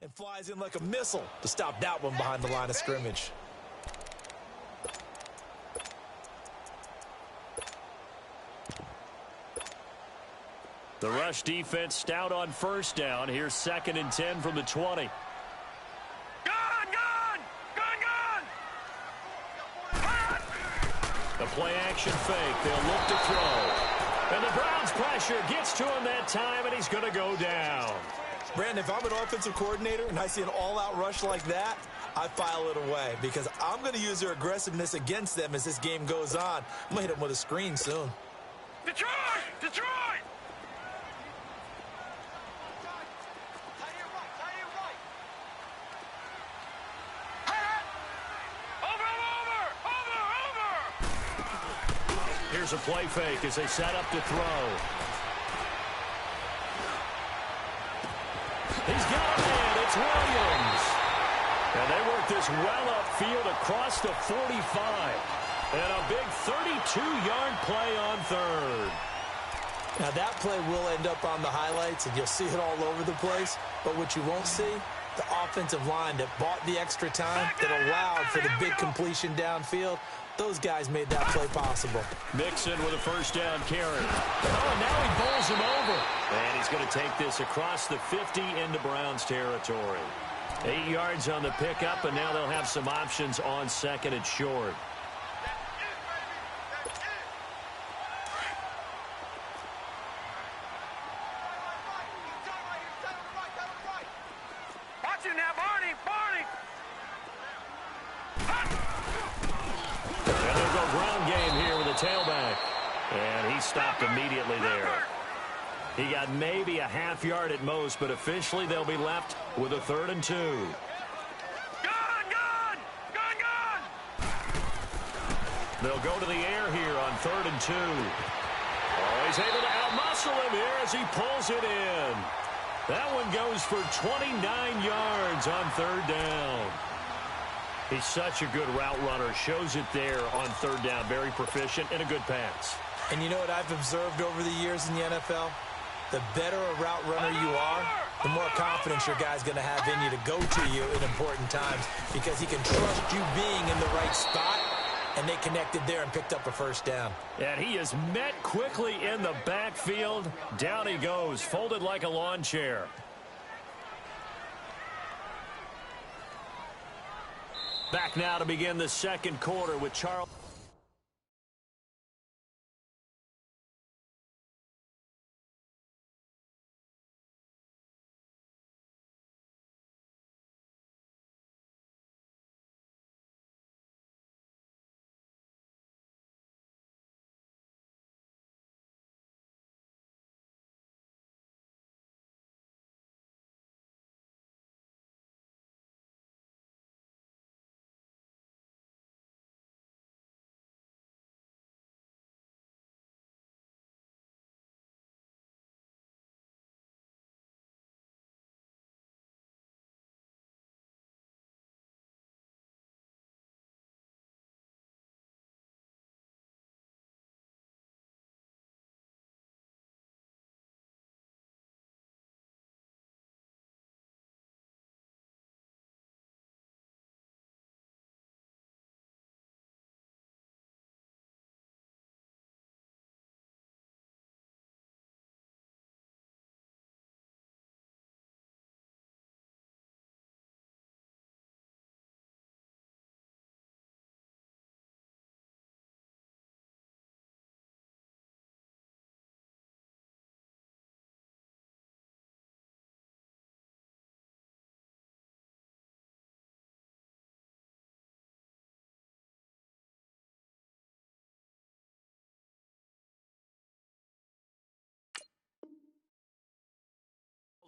and flies in like a missile to stop that one behind the line of scrimmage. The rush defense stout on first down. Here's 2nd and 10 from the 20. The play-action fake. They'll look to throw. And the Browns pressure gets to him that time, and he's going to go down. Brandon, if I'm an offensive coordinator and I see an all-out rush like that, I file it away because I'm going to use their aggressiveness against them as this game goes on. I'm going to hit them with a screen soon. Detroit! Detroit! Here's a play fake as they set up to throw. He's got a man. It's Williams. And they work this well upfield across the 45. And a big 32-yard play on third. Now, that play will end up on the highlights, and you'll see it all over the place. But what you won't see, the offensive line that bought the extra time, that allowed for the big completion downfield, those guys made that play possible. Mixon with a first down carry. Oh, and now he bowls him over. And he's going to take this across the 50 into Browns territory. 8 yards on the pickup, and now they'll have some options on 2nd and short. Watch it now, Barney! Barney! And they'll go ground game here with a tailback. And he stopped immediately there. He got maybe a half yard at most, but officially they'll be left with a 3rd and 2. Gun! Gun! Gun! Gun! They'll go to the air here on 3rd and 2. Oh, he's able to outmuscle him here as he pulls it in. That one goes for 29 yards on 3rd down. He's such a good route runner. Shows it there on 3rd down. Very proficient and a good pass. And you know what I've observed over the years in the NFL? The better a route runner you are, the more confidence your guy's going to have in you to go to you in important times because he can trust you being in the right spot, and they connected there and picked up a first down. And he is met quickly in the backfield. Down he goes, folded like a lawn chair. Back now to begin the 2nd quarter with Charles.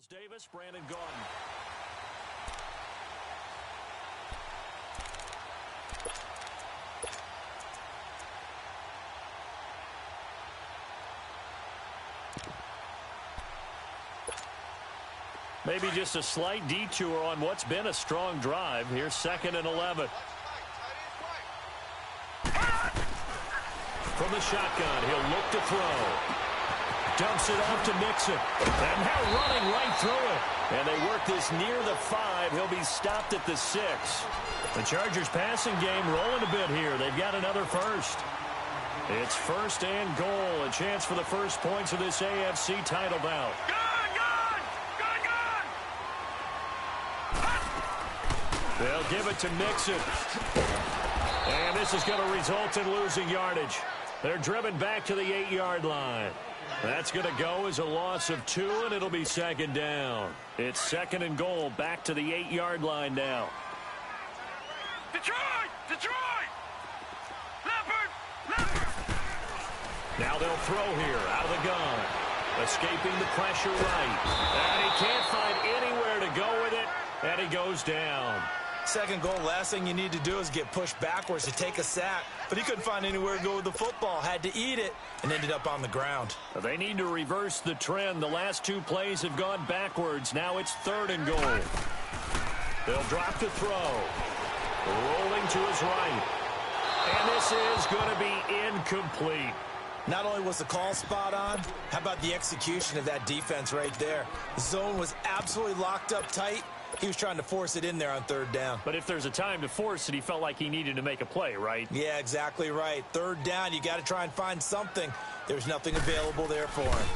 Davis, Brandon Gordon. Maybe just a slight detour on what's been a strong drive. Here's 2nd and 11. From the shotgun, he'll look to throw. Dumps it off to Mixon. And now running right through it. And they work this near the 5. He'll be stopped at the 6. The Chargers passing game rolling a bit here. They've got another first. It's 1st and goal. A chance for the first points of this AFC title bout. They'll give it to Mixon. And this is going to result in losing yardage. They're driven back to the 8-yard line. That's going to go as a loss of 2, and it'll be 2nd down. It's 2nd and goal, back to the 8-yard line now. Detroit! Detroit! Leopard! Now they'll throw here, out of the gun. Escaping the pressure right. And he can't find anywhere to go with it, and he goes down. 2nd goal, last thing you need to do is get pushed backwards to take a sack. But he couldn't find anywhere to go with the football. Had to eat it and ended up on the ground. They need to reverse the trend. The last 2 plays have gone backwards. Now it's 3rd and goal. They'll drop to throw. Rolling to his right. And this is going to be incomplete. Not only was the call spot on, how about the execution of that defense right there? The zone was absolutely locked up tight. He was trying to force it in there on 3rd down. But if there's a time to force it, he felt like he needed to make a play, right? Yeah, exactly right. 3rd down, you got to try and find something. There's nothing available there for him.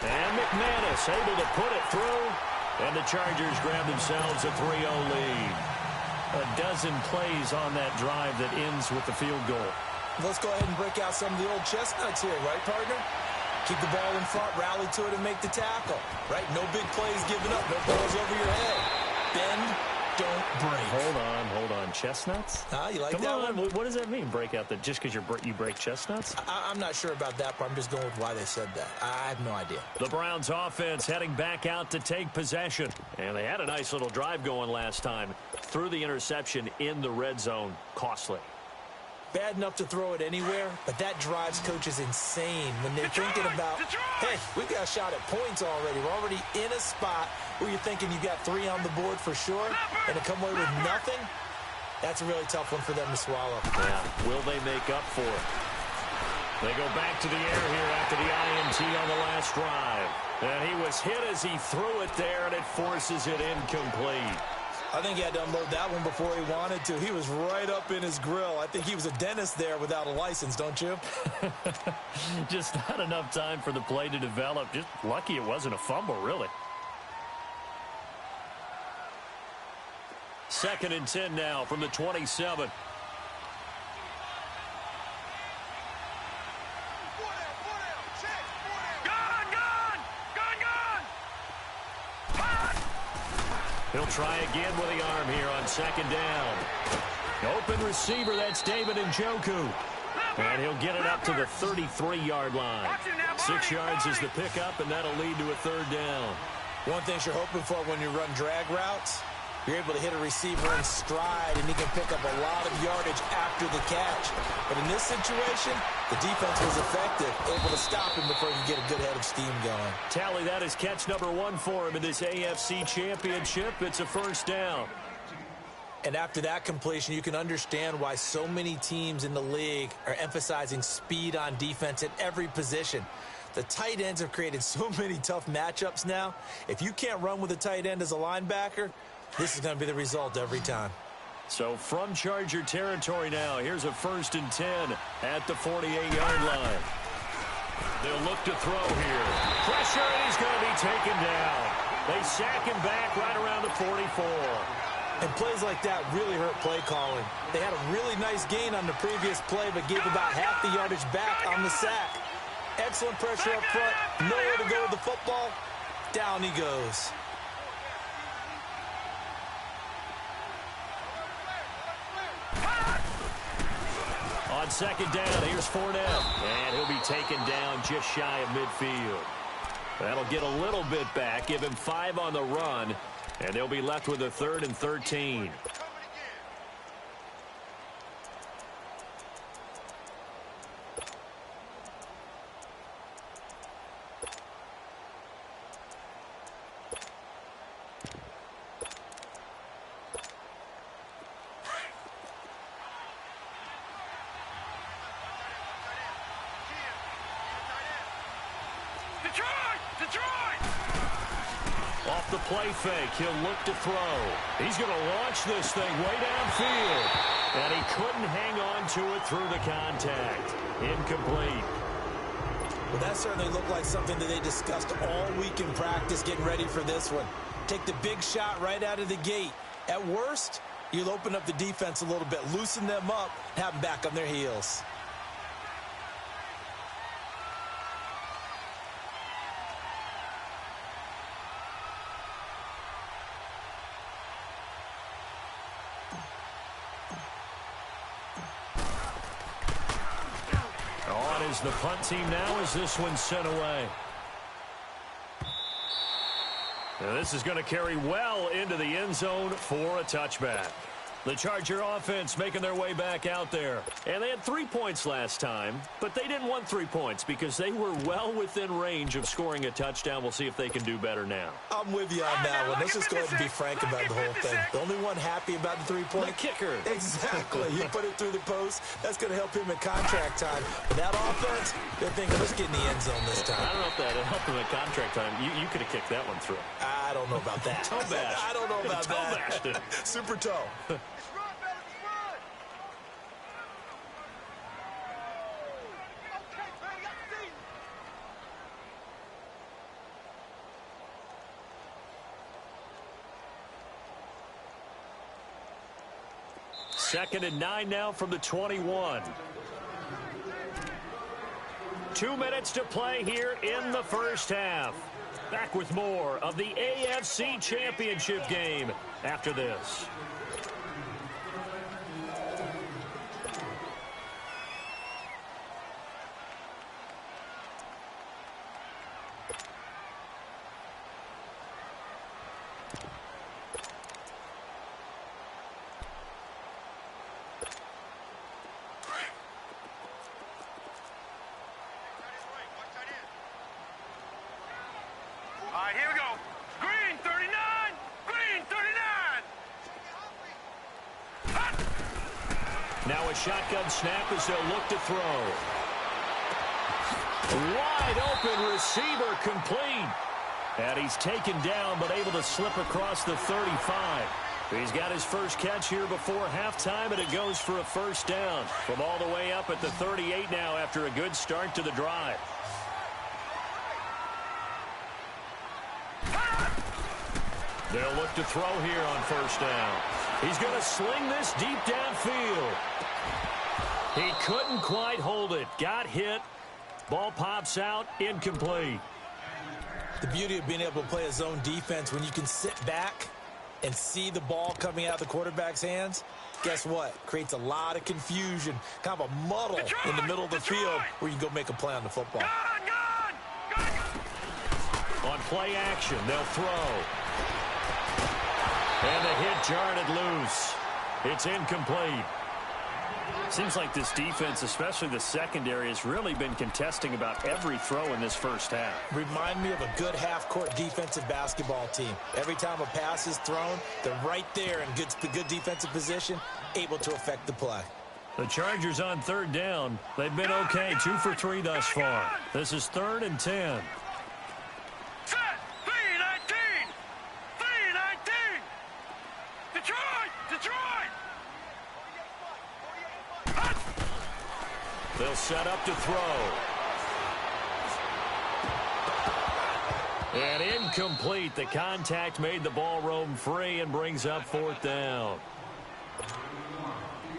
And McManus able to put it through. And the Chargers grab themselves a 3-0 lead. A dozen plays on that drive that ends with the field goal. Let's go ahead and break out some of the old chestnuts here, right, partner? Keep the ball in front, rally to it, and make the tackle. Right? No big plays given up. No balls over your head. Bend, don't break. Hold on. Chestnuts? You like Come that on. one? What does that mean, break out? Just because you break chestnuts? I'm not sure about that part. I'm just going with why they said that. I have no idea. The Browns offense heading back out to take possession. And they had a nice little drive going last time. Threw the interception in the red zone. Costly. Bad enough to throw it anywhere, but that drives coaches insane when they're thinking about, hey, we've got a shot at points already. We're already in a spot where you're thinking you got 3 on the board for sure, and to come away with nothing, that's a really tough one for them to swallow. Yeah, will they make up for it? They go back to the air here after the INT on the last drive. And he was hit as he threw it there, and it forces it incomplete. I think he had to unload that one before he wanted to. He was right up in his grill. I think he was a dentist there without a license, don't you? Just not enough time for the play to develop. Just lucky it wasn't a fumble, really. 2nd and 10 now from the 27. He'll try again with the arm here on 2nd down. Open receiver, that's David Njoku. And he'll get it up to the 33-yard line. 6 yards is the pickup, and that'll lead to a 3rd down. One thing you're hoping for when you run drag routes, you're able to hit a receiver in stride, and he can pick up a lot of yardage after the catch. But in this situation, the defense was effective, able to stop him before he could get a good head of steam going. Tally, that is catch number 1 for him in this AFC Championship. It's a 1st down. And after that completion, you can understand why so many teams in the league are emphasizing speed on defense at every position. The tight ends have created so many tough matchups now. If you can't run with a tight end as a linebacker, this is going to be the result every time. So from Charger territory now, here's a 1st and 10 at the 48-yard line. They'll look to throw here. Pressure, and he's going to be taken down. They sack him back right around the 44. And plays like that really hurt play calling. They had a really nice gain on the previous play, but gave about half the yardage back on the sack. Excellent pressure up front. Nowhere to go with the football. Down he goes. On 2nd down, here's Fournette. And he'll be taken down just shy of midfield. That'll get a little bit back, give him 5 on the run, and they'll be left with a 3rd and 13. Detroit! Detroit! Off the play fake, he'll look to throw. He's going to launch this thing way downfield. And he couldn't hang on to it through the contact. Incomplete. Well, that certainly looked like something that they discussed all week in practice getting ready for this one. Take the big shot right out of the gate. At worst, you'll open up the defense a little bit, loosen them up, have them back on their heels. On is the punt team now as this one's sent away. Now this is going to carry well into the end zone for a touchback. The Charger offense making their way back out there. And they had 3 points last time, but they didn't want 3 points because they were well within range of scoring a touchdown. We'll see if they can do better now. I'm with you on that one. Let's just go ahead and be frank about the whole thing. The only one happy about the 3-point? The kicker. Exactly. You put it through the post. That's going to help him in contract time. But that offense, they're thinking, let's get in the end zone this time. I don't know if that helped him in contract time. You could have kicked that one through. I don't know about that. Toe bash. I don't know about Toe that. bashed it. Super toe. Second and 9 now from the 21. 2 minutes to play here in the first half. Back with more of the AFC Championship game after this. All right, here we go. Green 39! Green 39! Hot! Now a shotgun snap as they'll look to throw. Wide open receiver complete. And he's taken down but able to slip across the 35. He's got his first catch here before halftime, and it goes for a first down from all the way up at the 38 now after a good start to the drive. They'll look to throw here on first down. He's going to sling this deep downfield. He couldn't quite hold it. Got hit. Ball pops out. Incomplete. The beauty of being able to play a zone defense when you can sit back and see the ball coming out of the quarterback's hands, guess what? Creates a lot of confusion, kind of a muddle in the middle of the field where you can go make a play on the football. On play action, they'll throw. And the hit jarred it loose. It's incomplete. Seems like this defense, especially the secondary, has really been contesting about every throw in this first half. Remind me of a good half-court defensive basketball team. Every time a pass is thrown, they're right there in good defensive position, able to affect the play. The Chargers on third down. They've been okay, 2 for 3 thus far. This is 3rd and 10. Set! 3-19! 3-19! Detroit! Detroit! Hot! They'll set up to throw. And incomplete. The contact made the ball roam free and brings up 4th down.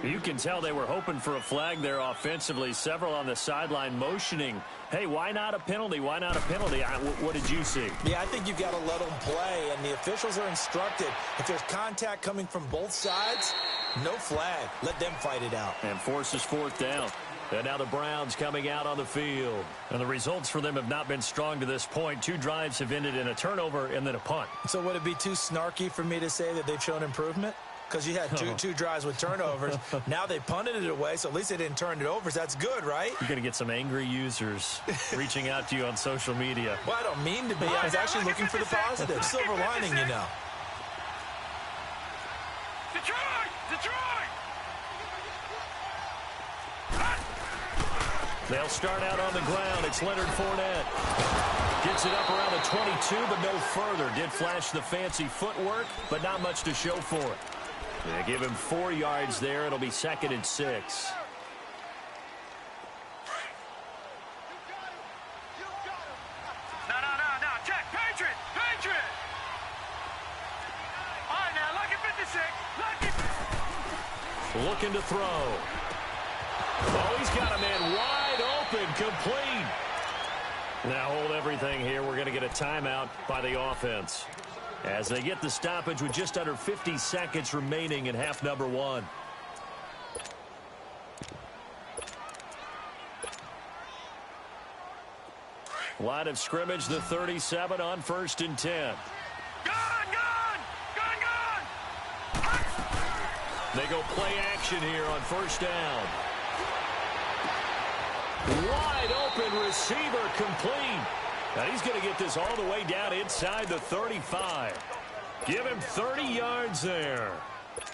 You can tell they were hoping for a flag there offensively. Several on the sideline motioning, hey, why not a penalty? Why not a penalty? What did you see? Yeah, I think you've got to let them play, and the officials are instructed. If there's contact coming from both sides, no flag. Let them fight it out. And forces 4th down. And now the Browns coming out on the field. And the results for them have not been strong to this point. 2 drives have ended in a turnover and then a punt. So would it be too snarky for me to say that they've shown improvement? Because you had two drives with turnovers. Now they punted it away, so at least they didn't turn it over. So that's good, right? You're going to get some angry users reaching out to you on social media. Well, I don't mean to be. I was actually looking for the positive. Silver lining, you know. Detroit! Detroit! They'll start out on the ground. It's Leonard Fournette. Gets it up around the 22, but no further. Did flash the fancy footwork, but not much to show for it. They give him 4 yards there. It'll be 2nd and 6. No. Check. Patriot. All right, now, lucky 56. Looking to throw. Oh, he's got a man wide open, complete. Now hold everything here. We're going to get a timeout by the offense as they get the stoppage with just under 50 seconds remaining in half number 1. Line of scrimmage, the 37 on 1st and 10. Gun! They go play action here on 1st down. Wide open receiver, complete. Now he's going to get this all the way down inside the 35. Give him 30 yards there.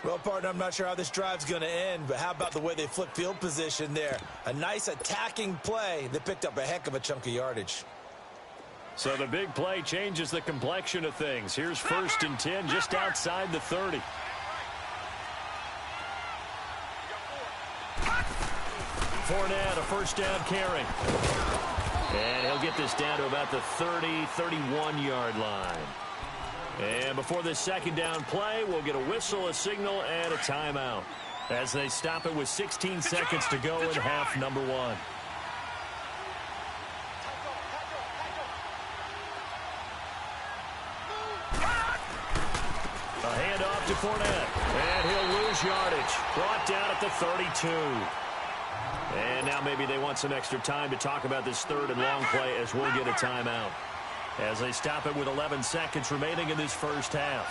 Well, partner, I'm not sure how this drive's going to end, but how about the way they flip field position there? A nice attacking play. They picked up a heck of a chunk of yardage. So the big play changes the complexion of things. Here's 1st and 10 just outside the 30. Fournette, a 1st down carry. And he'll get this down to about the 30, 31-yard line. And before this 2nd down play, we'll get a whistle, a signal, and a timeout as they stop it with 16 seconds to go in half number 1. A handoff to Fournette, and he'll lose yardage. Brought down at the 32. And now maybe they want some extra time to talk about this 3rd and long play as we'll get a timeout as they stop it with 11 seconds remaining in this 1st half.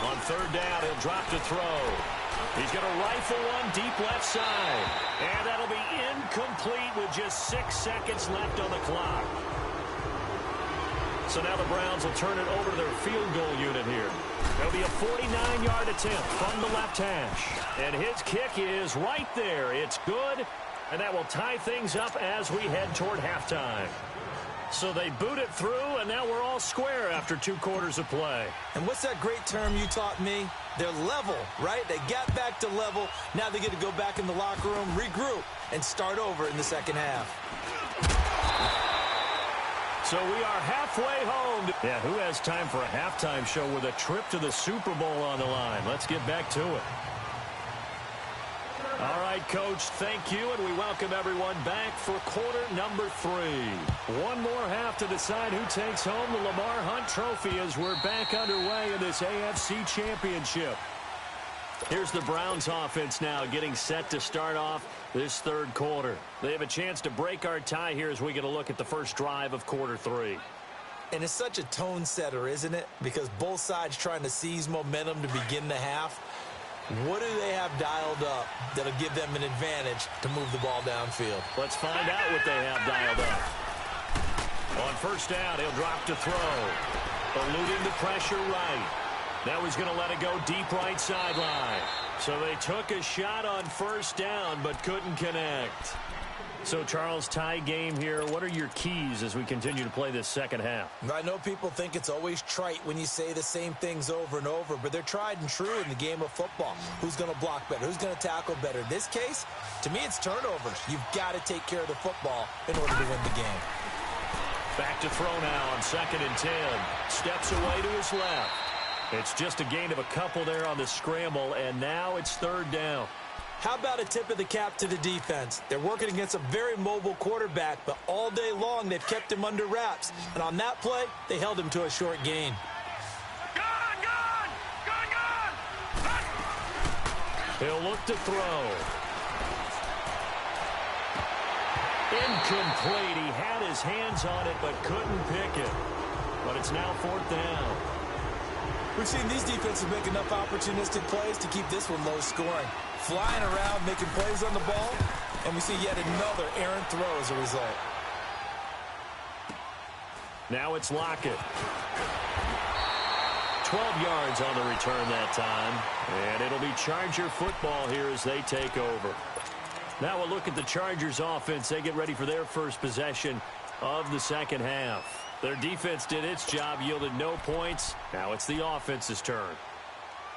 On 3rd down, he'll drop to throw. He's going to rifle one deep left side. And that'll be incomplete with just 6 seconds left on the clock. So now the Browns will turn it over to their field goal unit here. It'll be a 49-yard attempt from the left hash. And his kick is right there. It's good, and that will tie things up as we head toward halftime. So they boot it through, and now we're all square after 2 quarters of play. And what's that great term you taught me? They're level, right? They got back to level. Now they get to go back in the locker room, regroup, and start over in the 2nd half. So we are halfway home. Yeah, who has time for a halftime show with a trip to the Super Bowl on the line? Let's get back to it. All right, Coach, thank you, and we welcome everyone back for quarter number 3. One more half to decide who takes home the Lamar Hunt Trophy as we're back underway in this AFC Championship. Here's the Browns offense now getting set to start off this 3rd quarter. They have a chance to break our tie here as we get a look at the first drive of quarter 3. And it's such a tone setter, isn't it? Because both sides trying to seize momentum to begin the half. What do they have dialed up that'll give them an advantage to move the ball downfield? Let's find out what they have dialed up. On 1st down, he'll drop to throw. Eluding the pressure right. Now he's going to let it go deep right sideline. So they took a shot on 1st down but couldn't connect. So, Charles, tie game here. What are your keys as we continue to play this 2nd half? I know people think it's always trite when you say the same things over and over, but they're tried and true in the game of football. Who's going to block better? Who's going to tackle better? In this case, to me, it's turnovers. You've got to take care of the football in order to win the game. Back to throw now on 2nd and 10. Steps away to his left. It's just a gain of a couple there on the scramble, and now it's 3rd down. How about a tip of the cap to the defense? They're working against a very mobile quarterback, but all day long they've kept him under wraps. And on that play, they held him to a short gain. Gun! He'll look to throw. Incomplete. He had his hands on it but couldn't pick it. But it's now 4th down. We've seen these defenses make enough opportunistic plays to keep this one low scoring. Flying around, making plays on the ball, and we see yet another errant throw as a result. Now it's Lockett. 12 yards on the return that time. And it'll be Charger football here as they take over. Now we'll look at the Chargers offense. They get ready for their first possession of the second half. Their defense did its job, yielded no points. Now it's the offense's turn.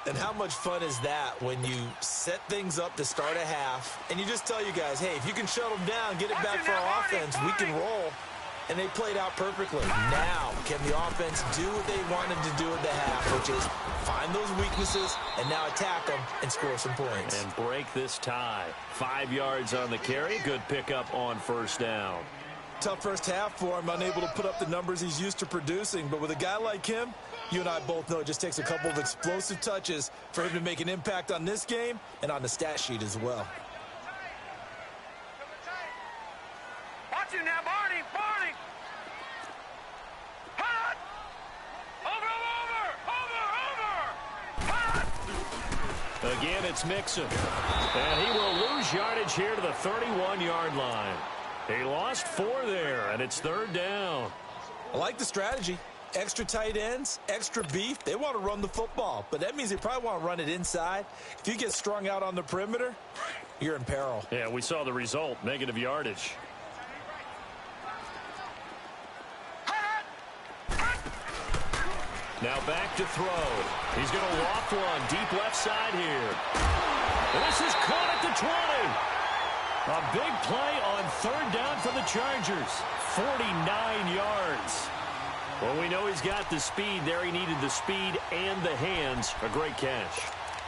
And how much fun is that when you set things up to start a half and you just tell you guys, hey, if you can shut them down, get it back for our offense, we can roll. And they played out perfectly. Now, can the offense do what they wanted to do at the half, which is find those weaknesses and now attack them and score some points. And break this tie. 5 yards on the carry. Good pickup on first down. Tough first half for him, unable to put up the numbers he's used to producing. But with a guy like him, you and I both know it just takes a couple of explosive touches for him to make an impact on this game and on the stat sheet as well. Watch it now, Barney! Barney! Hot! Over! Again, it's Mixon. And he will lose yardage here to the 31-yard line. He lost 4 there, and it's third down. I like the strategy. Extra tight ends, extra beef. They want to run the football, but that means they probably want to run it inside. If you get strung out on the perimeter, you're in peril. Yeah, we saw the result, negative yardage. Now back to throw. He's going to walk one deep left side here. This is caught at the 20. A big play on third down for the Chargers. 49 yards. Well, we know he's got the speed there. He needed the speed and the hands. A great catch.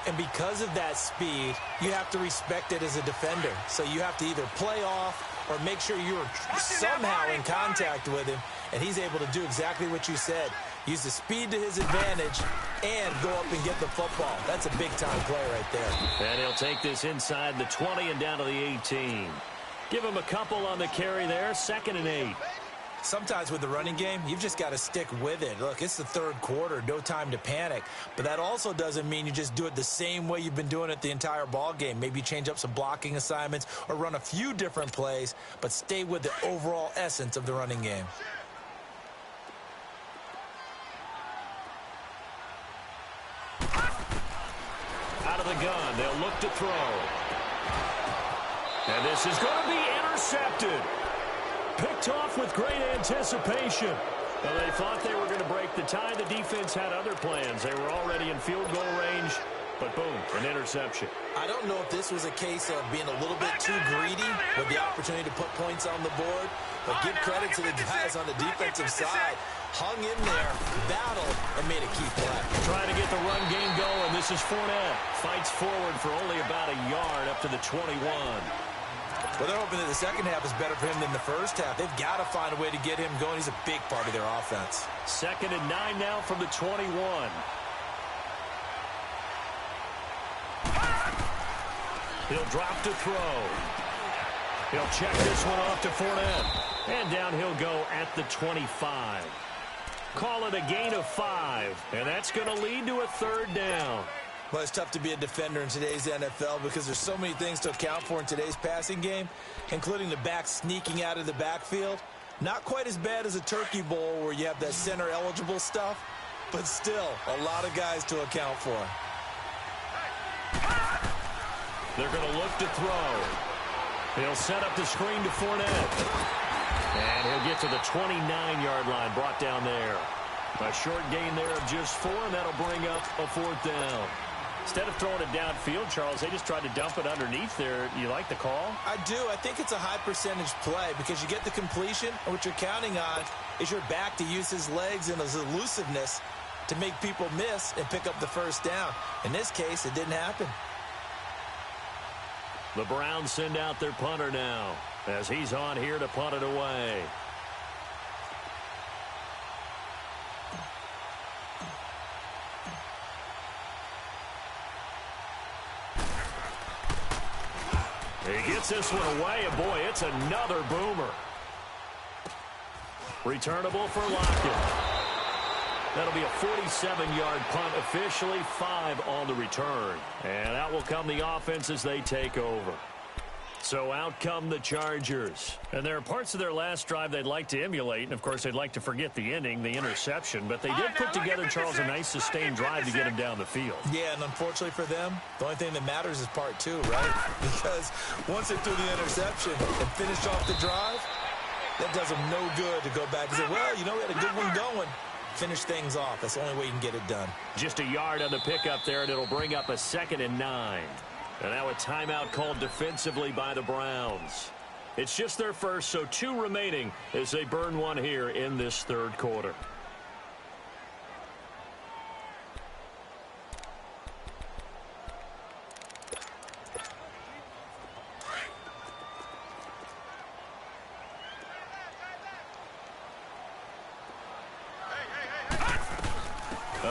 And because of that speed, you have to respect it as a defender. So you have to either play off or make sure you're somehow in contact with him. And he's able to do exactly what you said. Use the speed to his advantage and go up and get the football. That's a big-time play right there. And he'll take this inside the 20 and down to the 18. Give him a couple on the carry there. 2nd and 8. Sometimes with the running game, you've just got to stick with it. Look, it's the third quarter, no time to panic. But that also doesn't mean you just do it the same way you've been doing it the entire ball game. Maybe change up some blocking assignments or run a few different plays, but stay with the overall essence of the running game. Out of the gun, they'll look to throw. And this is going to be intercepted. Picked off with great anticipation. Well, they thought they were going to break the tie. The defense had other plans. They were already in field goal range, but boom, an interception. I don't know if this was a case of being a little bit too greedy with the opportunity to put points on the board, but give credit to the guys on the defensive side. Hung in there, battled, and made a key play. Trying to get the run game going. This is Fournette. Fights forward for only about a yard up to the 21. Well, they're hoping that the second half is better for him than the first half. They've got to find a way to get him going. He's a big part of their offense. 2nd and 9 now from the 21. He'll drop to throw. He'll check this one off to Fournette. And down he'll go at the 25. Call it a gain of 5. And that's going to lead to a third down. Well, it's tough to be a defender in today's NFL because there's so many things to account for in today's passing game, including the back sneaking out of the backfield. Not quite as bad as a turkey bowl where you have that center-eligible stuff, but still a lot of guys to account for. They're going to look to throw. He'll set up the screen to Fournette. And he'll get to the 29-yard line, brought down there. A short gain there of just 4, and that'll bring up a 4th down. Instead of throwing it downfield, Charles, they just tried to dump it underneath there. You like the call? I do. I think it's a high-percentage play because you get the completion, and what you're counting on is your back to use his legs and his elusiveness to make people miss and pick up the first down. In this case, it didn't happen. The Browns send out their punter now as he's on here to punt it away. He gets this one away, and boy, it's another boomer. Returnable for Lockett. That'll be a 47-yard punt, officially 5 on the return. And out will come the offense as they take over. So out come the Chargers. And there are parts of their last drive they'd like to emulate. And, of course, they'd like to forget the ending, the interception. But they did put together, Charles, a nice sustained drive to get him down the field. Yeah, and unfortunately for them, the only thing that matters is part two, right? Because once they threw the interception and finished off the drive, that does them no good to go back and say, well, you know, we had a good one going. Finish things off. That's the only way you can get it done. Just a yard on the pickup there, and it'll bring up a 2nd and 9. And now a timeout called defensively by the Browns. It's just their first, so 2 remaining as they burn one here in this third quarter.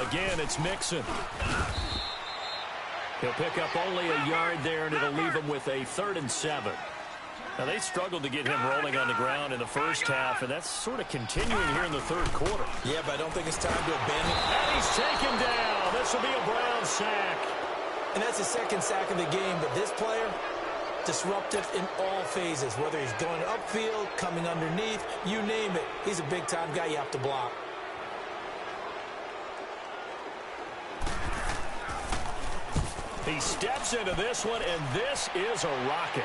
Again, it's Mixon. He'll pick up only a yard there, and it'll leave him with a 3rd and 7. Now, they struggled to get him rolling on the ground in the first half, and that's sort of continuing here in the third quarter. Yeah, but I don't think it's time to abandon. And he's taken down. This will be a Brown sack. And that's the 2nd sack of the game, but this player, disruptive in all phases, whether he's going upfield, coming underneath, you name it. He's a big-time guy you have to block. He steps into this one, and this is a rocket.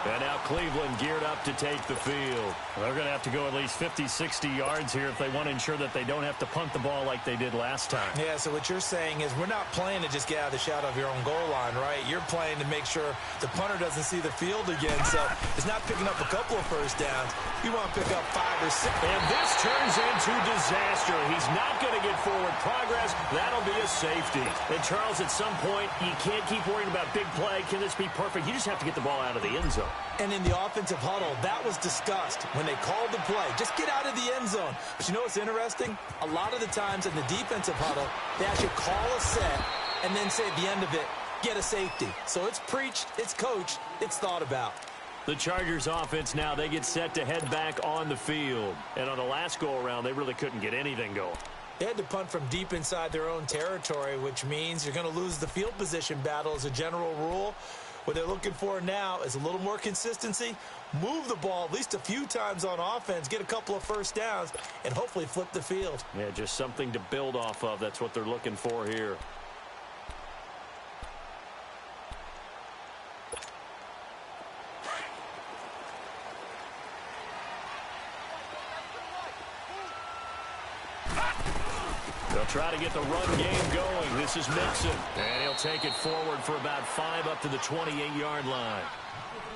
And now Cleveland geared up to take the field. They're going to have to go at least 50, 60 yards here if they want to ensure that they don't have to punt the ball like they did last time. Yeah, so what you're saying is we're not playing to just get out of the shadow of your own goal line, right? You're playing to make sure the punter doesn't see the field again. So it's not picking up a couple of first downs. You want to pick up 5 or 6. And this turns into disaster. He's not going to get forward progress. That'll be a safety. And, Charles, at some point, you can't keep worrying about big play. Can this be perfect? You just have to get the ball out of the end zone. And in the offensive huddle, that was discussed when they called the play. Just get out of the end zone. But you know what's interesting? A lot of the times in the defensive huddle, they actually call a set and then say at the end of it, get a safety. So it's preached, it's coached, it's thought about. The Chargers offense now, they get set to head back on the field. And on the last go-around, they really couldn't get anything going. They had to punt from deep inside their own territory, which means you're going to lose the field position battle as a general rule. What they're looking for now is a little more consistency, move the ball at least a few times on offense, get a couple of first downs, and hopefully flip the field. Yeah, just something to build off of. That's what they're looking for here. They'll try to get the run game going. This is Mixon. And he'll take it forward for about 5 up to the 28-yard line.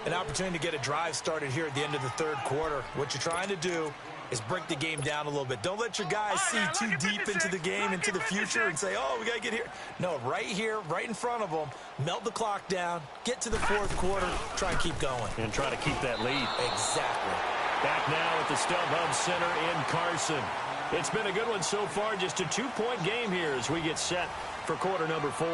An opportunity to get a drive started here at the end of the third quarter. What you're trying to do is break the game down a little bit. Don't let your guys see too deep into the game, into the future, and say, oh, we got to get here. No, right here, right in front of them, melt the clock down, get to the fourth quarter, try and keep going. And try to keep that lead. Exactly. Back now at the StubHub Center in Carson. It's been a good one so far, just a 2-point game here as we get set for quarter number 4.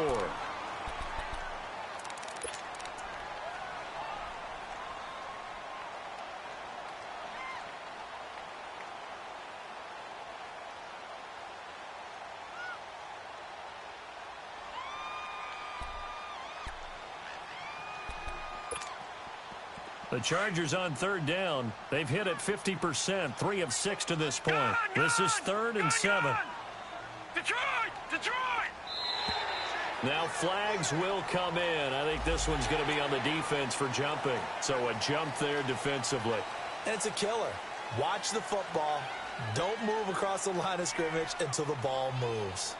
The Chargers on third down. They've hit it 50%, 3 of 6 to this point. This is 3rd and 7. Detroit! Now flags will come in. I think this one's going to be on the defense for jumping. So a jump there defensively. And it's a killer. Watch the football. Don't move across the line of scrimmage until the ball moves.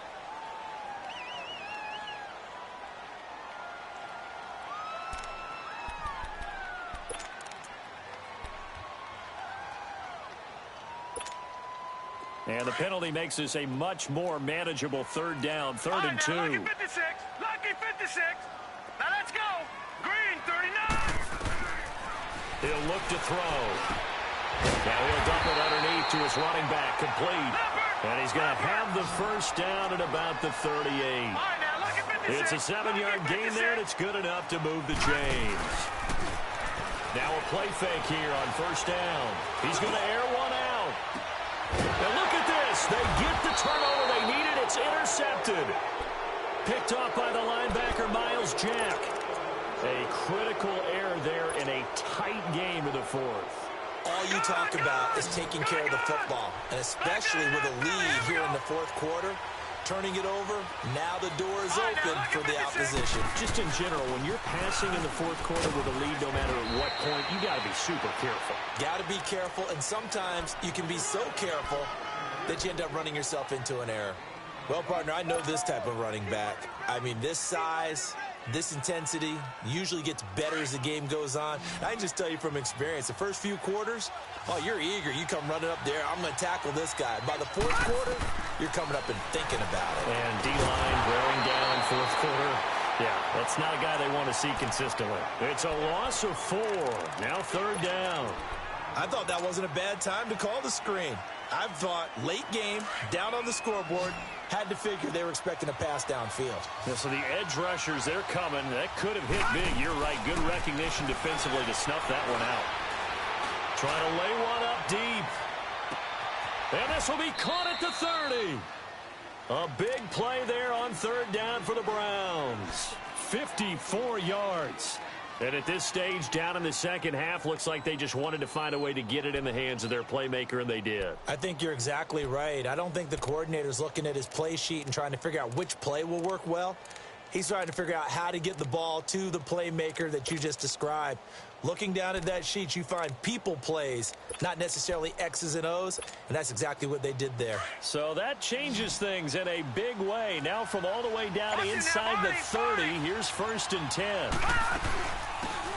And the penalty makes this a much more manageable third down, 3rd and 2. Lucky 56. Lucky 56. Now let's go. Green, 39. He'll look to throw. Now he'll dump it underneath to his running back, complete. And he's going to have the first down at about the 38. It's a 7-yard gain there, and it's good enough to move the chains. Now a play fake here on first down. He's going to air one out. And look at this. They get the turnover they needed. It's intercepted. Picked off by the linebacker, Miles Jack. A critical error there in a tight game of the fourth. All you talk about is taking care of the football, and especially with a lead here in the fourth quarter, turning it over, now the door is open for the opposition. Just in general, when you're passing in the fourth quarter with a lead, no matter at what point, you got to be super careful. Got to be careful, and sometimes you can be so careful that you end up running yourself into an error. Well, partner, I know this type of running back. I mean, this size, this intensity usually gets better as the game goes on. I can just tell you from experience, the first few quarters, oh, you're eager. You come running up there, I'm going to tackle this guy. By the fourth quarter, you're coming up and thinking about it. And D-line wearing down fourth quarter. Yeah, that's not a guy they want to see consistently. It's a loss of 4. Now third down. I thought that wasn't a bad time to call the screen. I thought late game, down on the scoreboard, had to figure they were expecting a pass downfield. Yeah, so the edge rushers, they're coming. That could have hit big. You're right. Good recognition defensively to snuff that one out. Trying to lay one up deep. And this will be caught at the 30. A big play there on third down for the Browns. 54 yards. And at this stage, down in the second half, looks like they just wanted to find a way to get it in the hands of their playmaker, and they did. I think you're exactly right. I don't think the coordinator's looking at his play sheet and trying to figure out which play will work well. He's trying to figure out how to get the ball to the playmaker that you just described. Looking down at that sheet, you find people plays, not necessarily X's and O's, and that's exactly what they did there. So that changes things in a big way. Now from all the way down inside the 30, here's 1st and 10.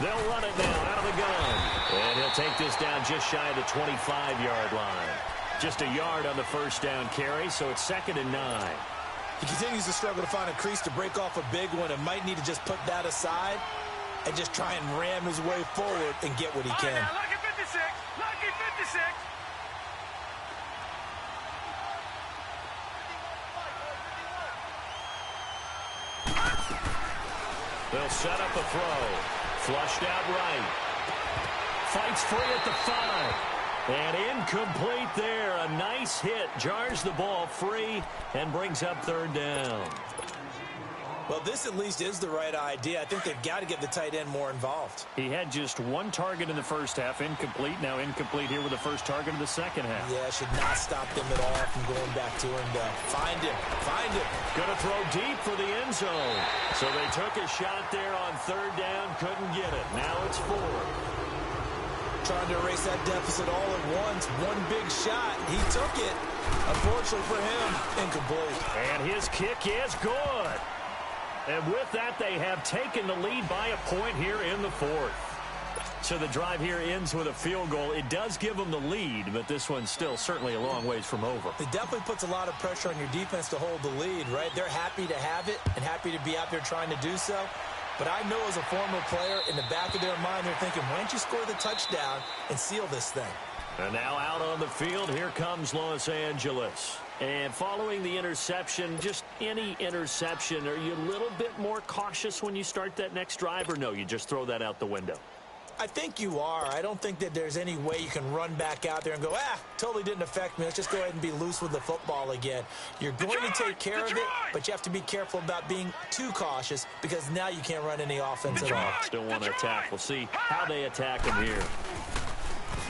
They'll run it now out of the gun. And he'll take this down just shy of the 25-yard line. Just a yard on the first down carry, so it's 2nd and 9. He continues to struggle to find a crease to break off a big one and might need to just put that aside and just try and ram his way forward and get what he can. Now, lucky 56. Lucky 56. They'll set up a throw. Flushed out right. Fights free at the 5. And incomplete there. A nice hit. Jars the ball free and brings up third down. Well, this at least is the right idea. I think they've got to get the tight end more involved. He had just one target in the first half. Incomplete. Now incomplete here with the first target of the second half. Yeah, should not stop them at all from going back to him. Find him. Find him. Going to throw deep for the end zone. So they took a shot there on third down. Couldn't get it. Now it's 4. Trying to erase that deficit all at once. One big shot. He took it. Unfortunately for him, incomplete. And his kick is good. And with that, they have taken the lead by a point here in the 4th. So the drive here ends with a field goal. It does give them the lead, but this one's still certainly a long ways from over. It definitely puts a lot of pressure on your defense to hold the lead, right? They're happy to have it and happy to be out there trying to do so. But I know as a former player, in the back of their mind, they're thinking, why don't you score the touchdown and seal this thing? And now out on the field, here comes Los Angeles. And following the interception, just any interception, are you a little bit more cautious when you start that next drive, or no, you just throw that out the window? I think you are. I don't think that there's any way you can run back out there and go, totally didn't affect me. Let's just go ahead and be loose with the football again. You're going to take care of it, but you have to be careful about being too cautious because now you can't run any offense at all. Still want to attack. We'll see how they attack him here.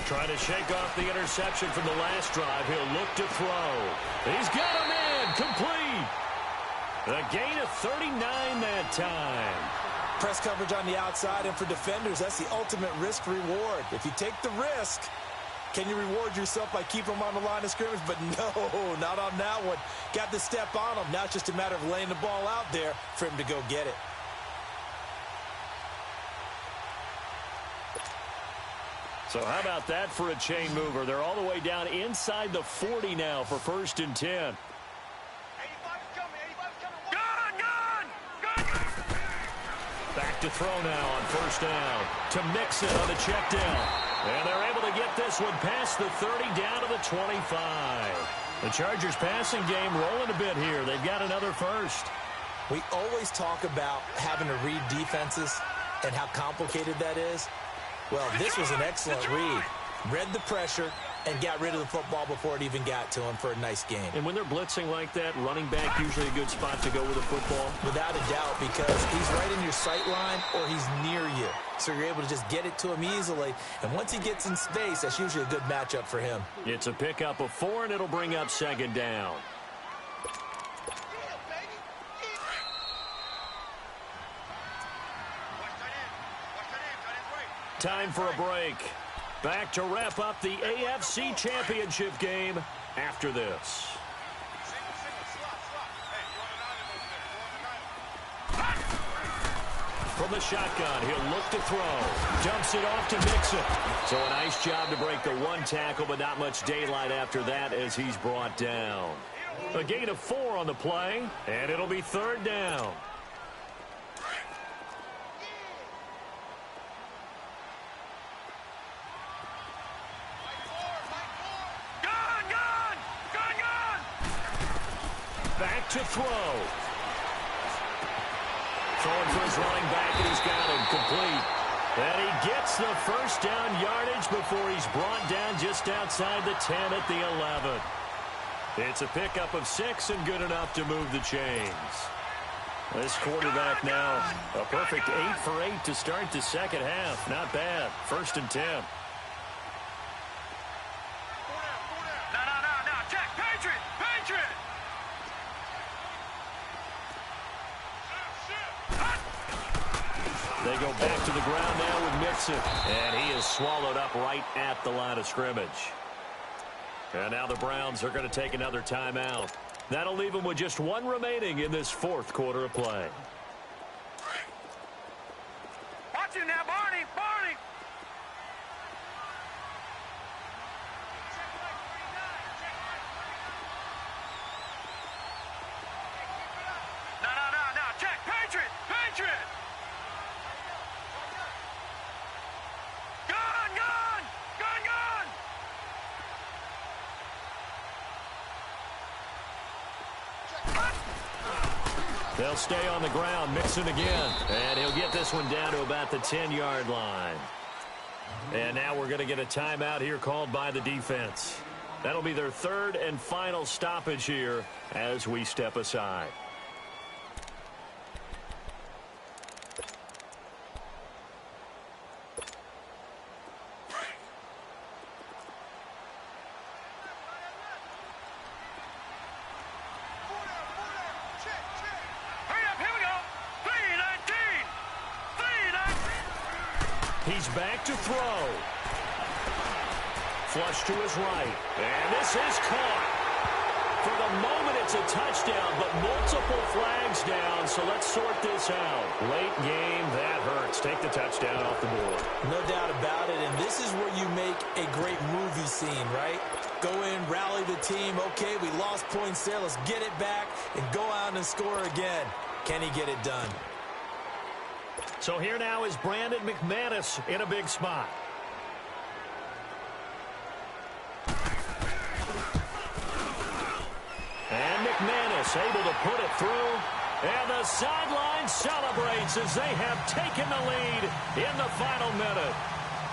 Trying to shake off the interception from the last drive. He'll look to throw. He's got a man. Complete. A gain of 39 that time. Press coverage on the outside, and for defenders, that's the ultimate risk-reward. If you take the risk, can you reward yourself by keeping them on the line of scrimmage? But no, not on that one. Got the step on him. Now it's just a matter of laying the ball out there for him to go get it. So how about that for a chain mover? They're all the way down inside the 40 now for 1st and 10. Back to throw now on 1st down. To Mixon on the check down. And they're able to get this one past the 30 down to the 25. The Chargers passing game rolling a bit here. They've got another first. We always talk about having to read defenses and how complicated that is. Well, this was an excellent read. Read the pressure, and got rid of the football before it even got to him for a nice gain. And when they're blitzing like that, running back usually a good spot to go with the football? Without a doubt, because he's right in your sight line or he's near you. So you're able to just get it to him easily. And once he gets in space, that's usually a good matchup for him. It's a pickup of 4, and it'll bring up second down. Time for a break. Back to wrap up the AFC Championship game after this. From the shotgun, he'll look to throw. Dumps it off to Mixon. So a nice job to break the one tackle, but not much daylight after that as he's brought down. A gain of 4 on the play, and it'll be third down. Back to throw. Throwing for his running back, and he's got him complete. And he gets the first down yardage before he's brought down just outside the 10 at the 11. It's a pickup of 6 and good enough to move the chains. This quarterback now, a perfect 8 for 8 to start the second half. Not bad. 1st and 10. Check. Patriot. They go back to the ground now with Mixon. And he is swallowed up right at the line of scrimmage. And now the Browns are going to take another timeout. That'll leave them with just 1 remaining in this 4th quarter of play. Watch it now, Barney. No. Check. Patriot. Gun. They'll stay on the ground. Mixon again. And he'll get this one down to about the 10-yard line. And now we're going to get a timeout here called by the defense. That'll be their 3rd and final stoppage here as we step aside. He's back to throw. Flush to his right. And this is caught. For the moment, it's a touchdown, but multiple flags down, so let's sort this out. Late game, that hurts. Take the touchdown off the board. No doubt about it, and this is where you make a great movie scene, right? Go in, rally the team. Okay, we lost points there. Let's get it back and go out and score again. Can he get it done? So here now is Brandon McManus in a big spot. And McManus able to put it through. And the sideline celebrates as they have taken the lead in the final minute.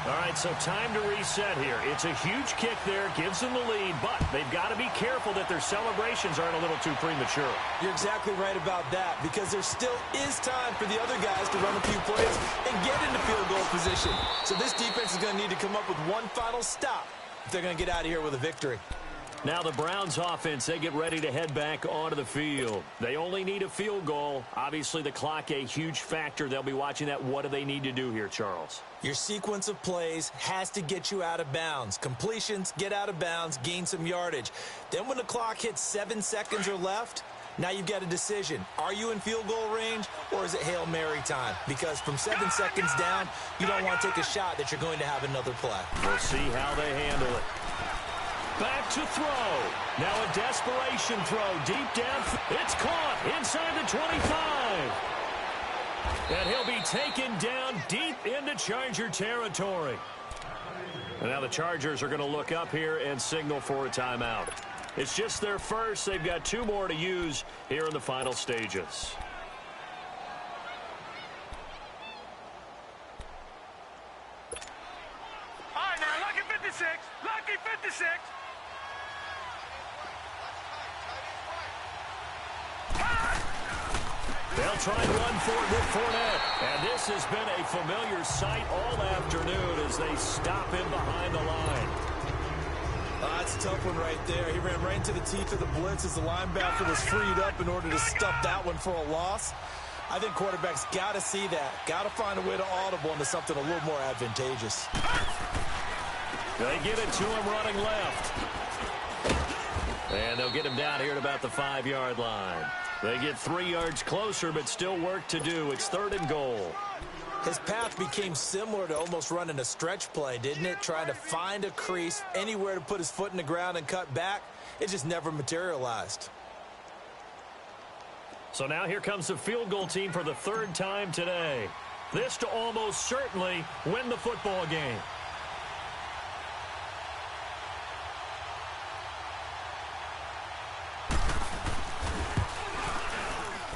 All right, so time to reset here. It's a huge kick there, gives them the lead, but they've got to be careful that their celebrations aren't a little too premature. You're exactly right about that, because there still is time for the other guys to run a few plays and get into field goal position. So this defense is going to need to come up with one final stop if they're going to get out of here with a victory. Now the Browns offense, they get ready to head back onto the field. They only need a field goal. Obviously the clock a huge factor. They'll be watching that. What do they need to do here, Charles? Your sequence of plays has to get you out of bounds. Completions, get out of bounds, gain some yardage. Then when the clock hits 7 seconds or left, now you've got a decision. Are you in field goal range, or is it Hail Mary time? Because from 7 seconds down, you don't want to take a shot that you're going to have another play. We'll see how they handle it. Back to throw. Now a desperation throw deep down. It's caught inside the 25. And he'll be taken down deep into Charger territory. And now the Chargers are going to look up here and signal for a timeout. It's just their first. They've got 2 more to use here in the final stages. All right, now, lucky 56. Lucky 56. try and run for it with Fournette. And this has been a familiar sight all afternoon as they stop him behind the line. That's a tough one right there. He ran right into the teeth of the blitz as the linebacker was freed up in order to stuff that one for a loss. I think quarterbacks got to see that. Got to find a way to audible into something a little more advantageous. They give it to him running left. And they'll get him down here at about the 5-yard line. They get 3 yards closer, but still work to do. It's 3rd and goal. His path became similar to almost running a stretch play, didn't it? Trying to find a crease, anywhere to put his foot in the ground and cut back. It just never materialized. So now here comes the field goal team for the 3rd time today. This to almost certainly win the football game.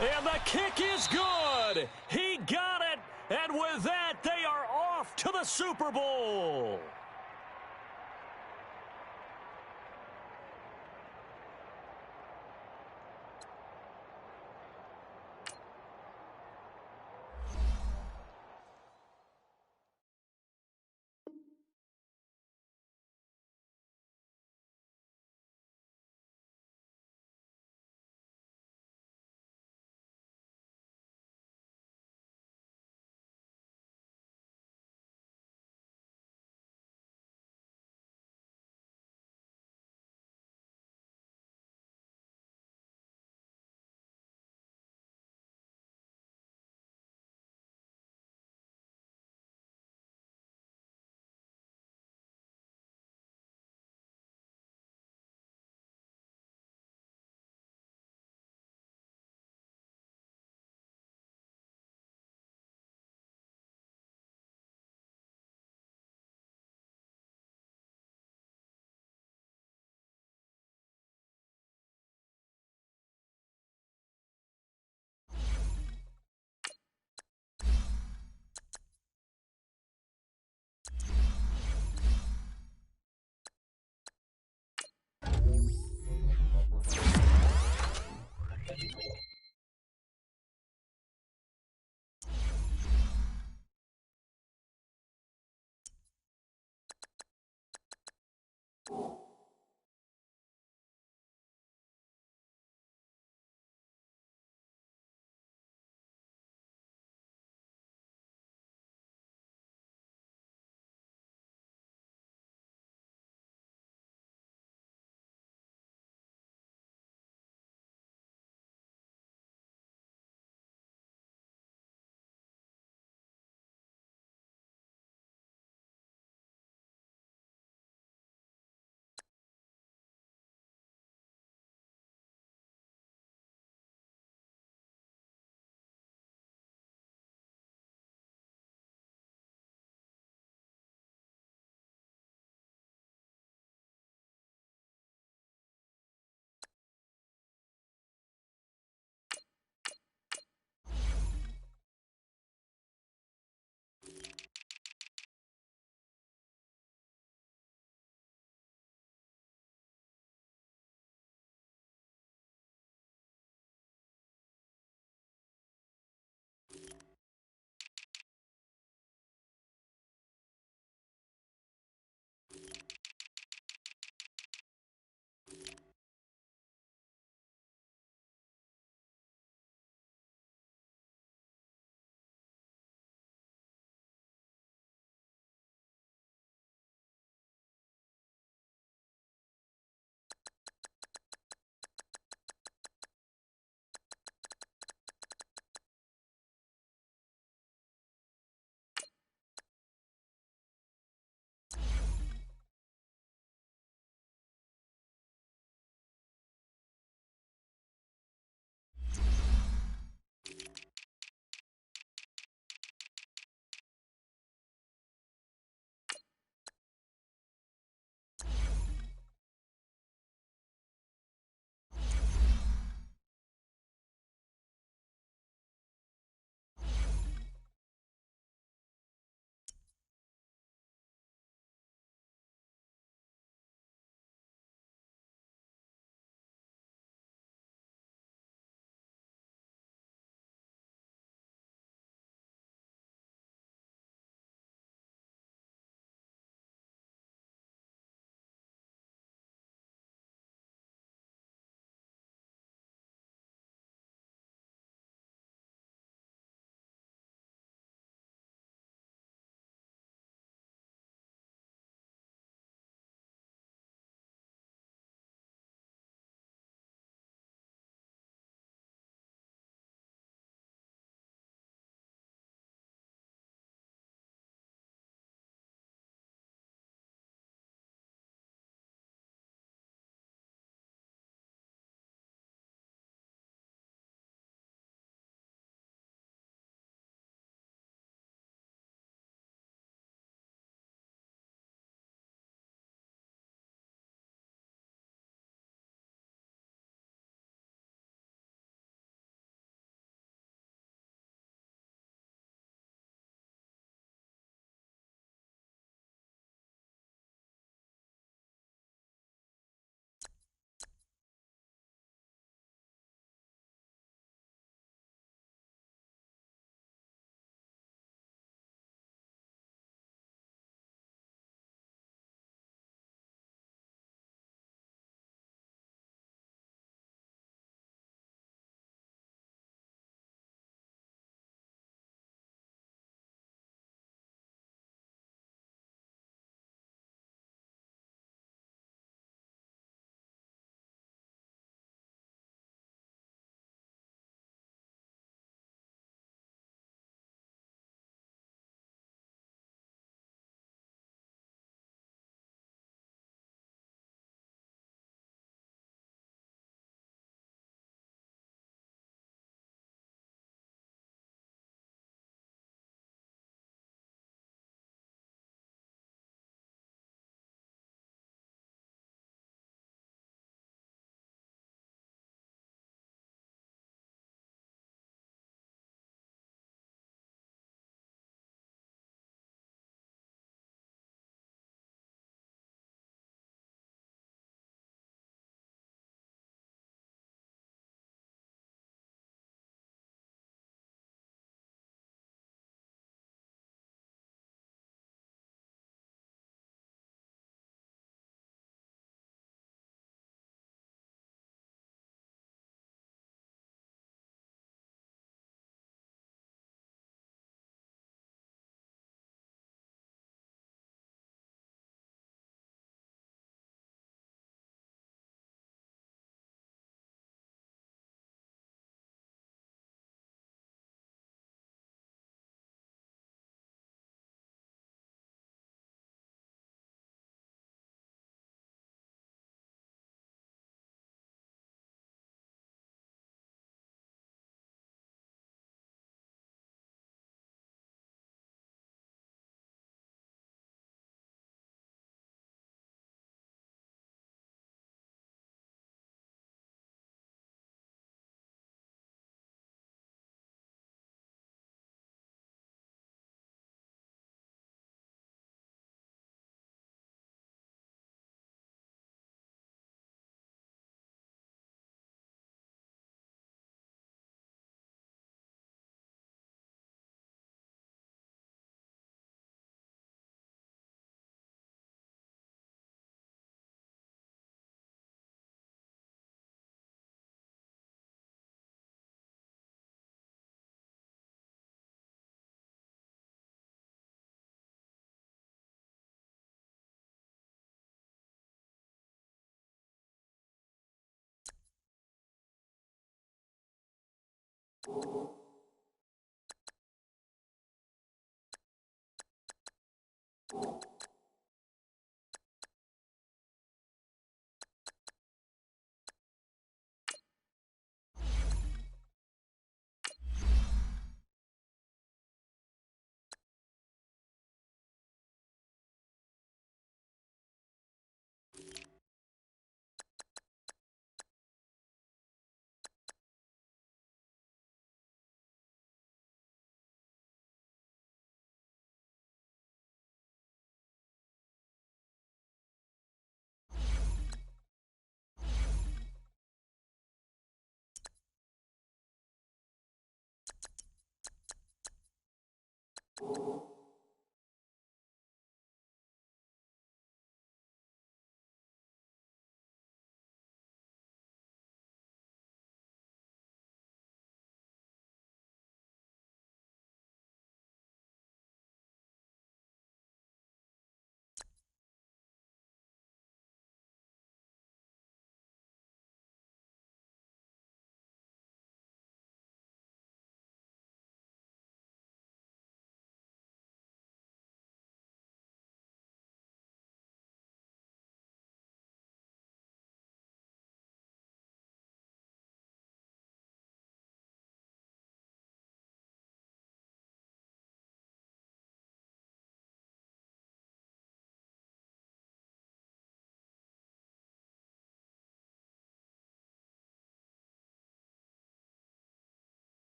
And the kick is good. He got it. And with that, they are off to the Super Bowl.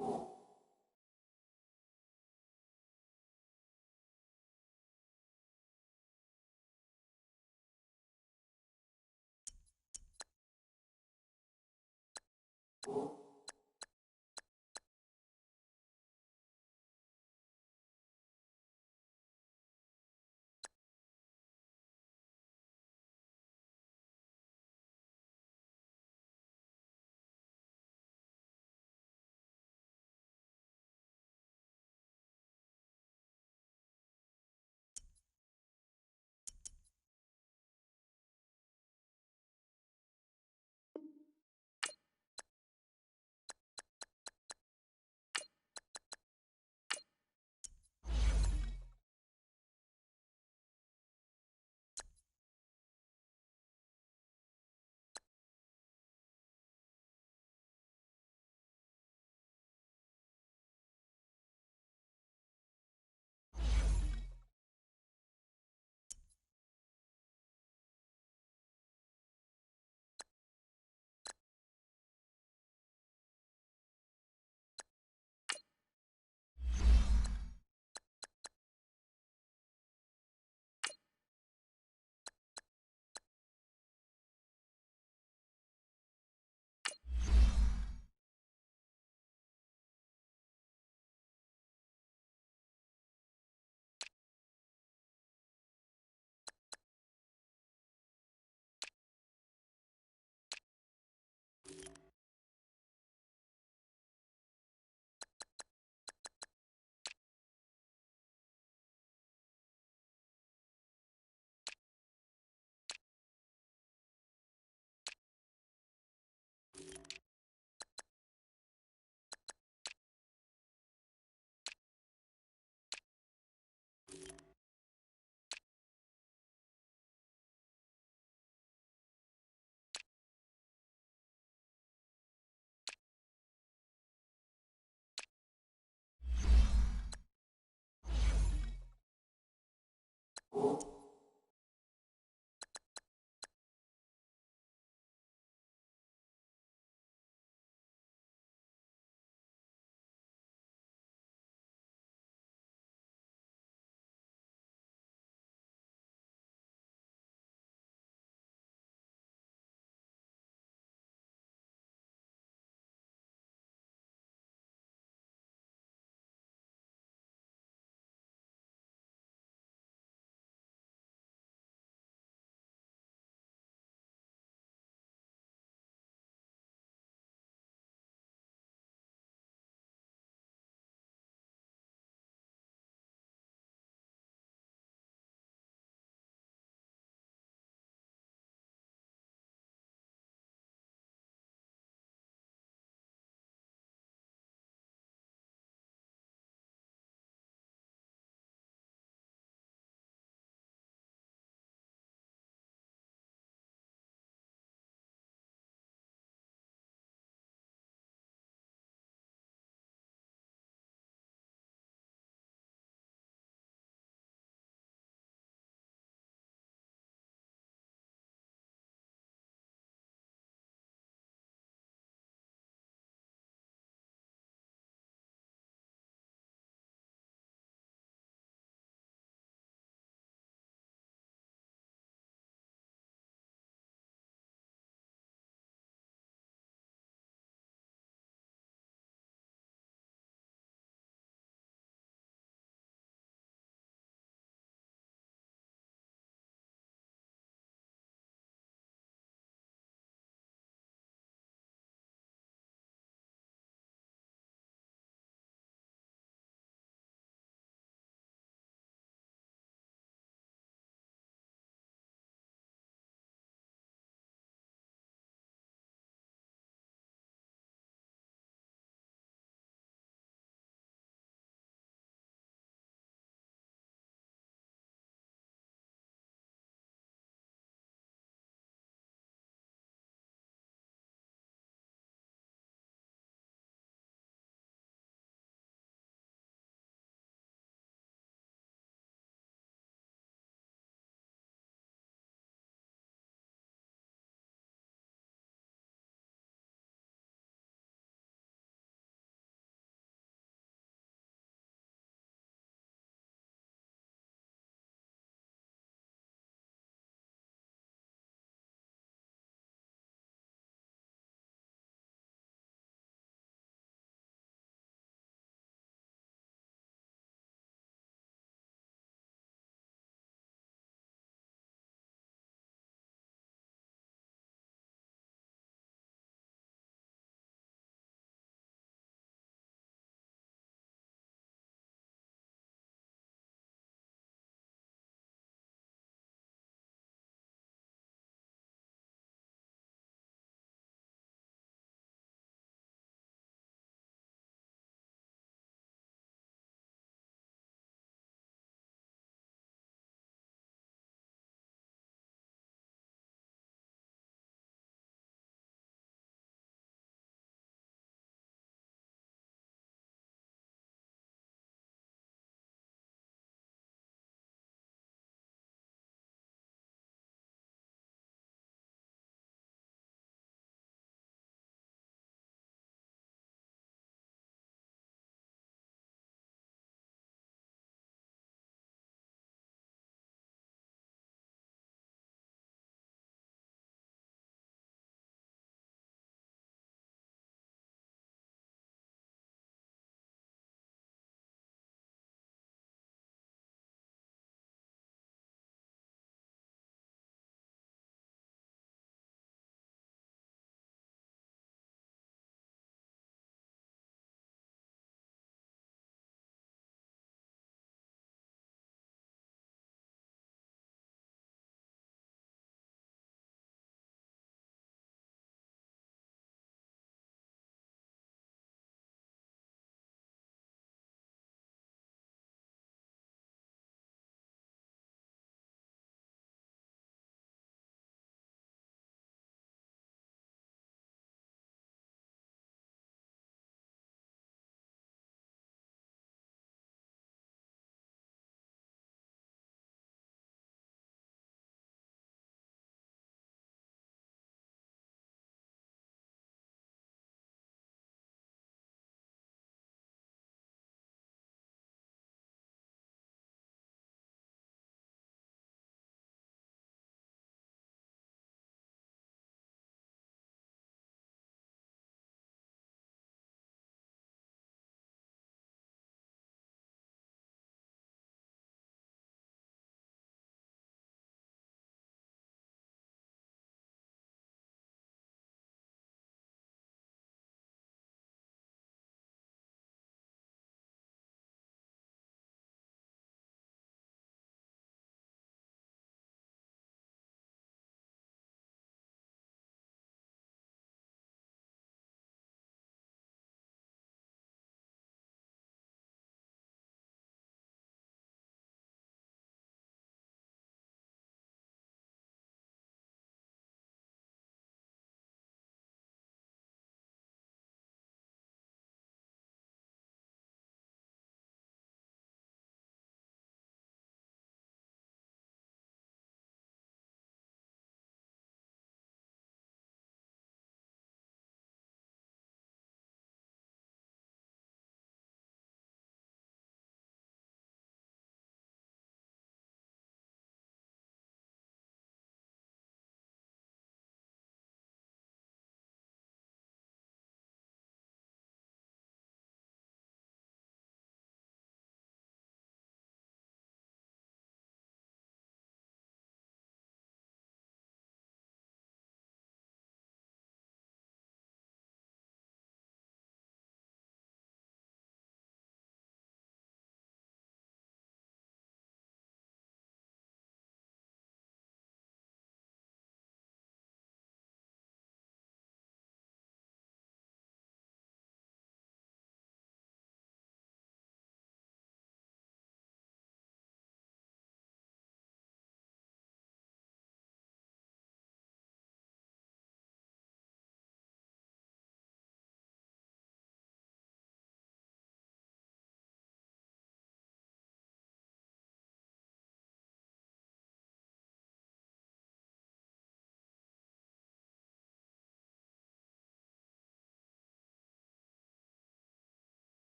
You